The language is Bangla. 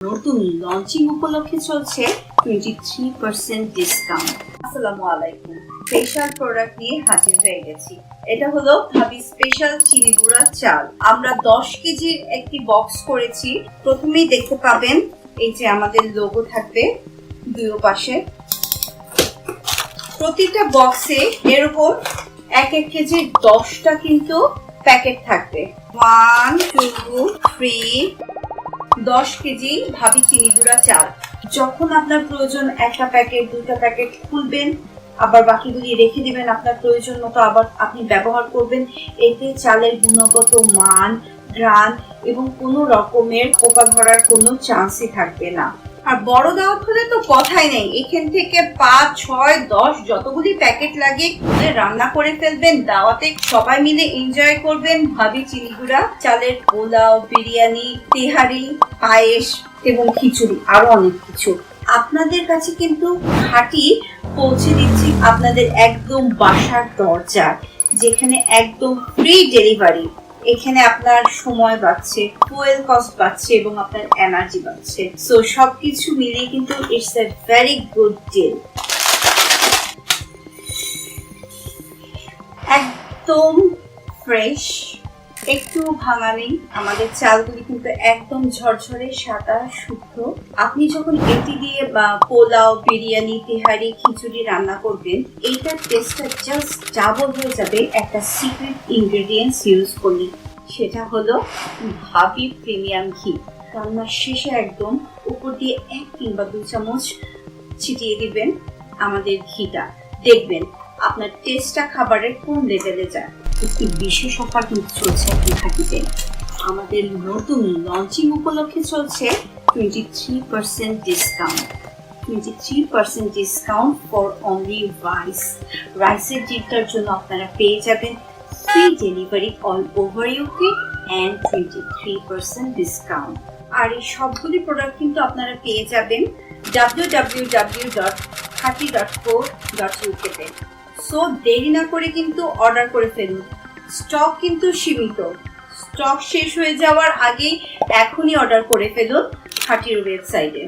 নতুন লঞ্চিং উপলক্ষে চলছে 23% ডিসকাউন্ট। আসসালামু আলাইকুম। স্পেশাল প্রোডাক্ট নিয়ে হাজির হয়ে গেছি। এটা হলো ভাবি স্পেশাল চিনি গুঁড়া চাল। আমরা 10 কেজির একটি বক্স করেছি। প্রথমেই দেখতে পাবেন এই যে আমাদের লোগো থাকবে দুই পাশে। প্রতিটা বক্সে এরকম 1 কেজির 10টা কিন্তু প্যাকেট থাকবে। 1 2 3 10 কেজি ভাবি চিনি গুঁড়া চাল। যখন আপনার প্রয়োজন একটা প্যাকেট দুটা প্যাকেট খুলবেন, আবার বাকিগুলি রেখে দিবেন আপনার প্রয়োজন মতো, আবার আপনি ব্যবহার করবেন। এতে চালের গুণগত মান, ঘ্রাণ এবং কোনো রকমের পোকা ধরার কোনো চান্সই থাকবে না। আর বড় দাওয়াত হলে তো কথাই নেই, এখান থেকে 5 6 10 যতগুলি প্যাকেট লাগে রান্না করে ফেলবেন। দাওয়াতে সবাই মিলে এনজয় করবেন ভাবি চিনি গুঁড়া চালের পোলাও, বিরিয়ানি, তেহারি, পায়েস এবং খিচুড়ি, আরো অনেক কিছু আপনাদের কাছে কিন্তু খাঁটি পৌঁছে দিচ্ছি আপনাদের একদম বাসার দরজা, যেখানে একদম ফ্রি ডেলিভারি। এখানে আপনার সময় বাঁচছে, ফুয়েল কস্ট বাঁচছে এবং আপনার এনার্জি বাঁচছে। সো সবকিছু মিলিয়ে কিন্তু it's a very good deal. একদম ফ্রেশ, একটু ভাঙা নেই। আমাদের চালগুলি কিন্তু একদম ঝরঝরে সাদা শুদ্ধ। আপনি যখন এটি দিয়ে পোলাও, বিরিয়ানি, তেহারি, খিচুড়ি রান্না করবেন, এইটার টেস্টটা জাস্ট ডাবল হয়ে যাবে একটা সিক্রেট ইনগ্রেডিয়েন্টস ইউজ করলে। সেটা হলো ভাবি প্রিমিয়াম ঘি। রান্নার শেষে একদম উপর দিয়ে 1 কিংবা 2 চামচ ছিটিয়ে দিবেন আমাদের ঘিটা। দেখবেন আপনার টেস্টটা খাবারের কোন লেভেলে যায়। একটি বিশেষ অফার কিন্তু চলছে এখন ঘাটিতে। আমাদের নতুন লঞ্চিং উপলক্ষে চলছে 23% discount. 23% discount for only rice. রাইসের ডিপটার জন্য আপনারা পেয়ে যাবেন free delivery all over UK and 23% discount. আর এই সবগুলি প্রোডাক্ট কিন্তু আপনারা পেয়ে যাবেন www.khati.co.uk তে। সো দেরি না করে কিন্তু অর্ডার করে ফেলুন। স্টক কিন্তু সীমিত। স্টক শেষ হয়ে যাওয়ার আগেই এখনই অর্ডার করে ফেলুন খাটির ওয়েবসাইটে।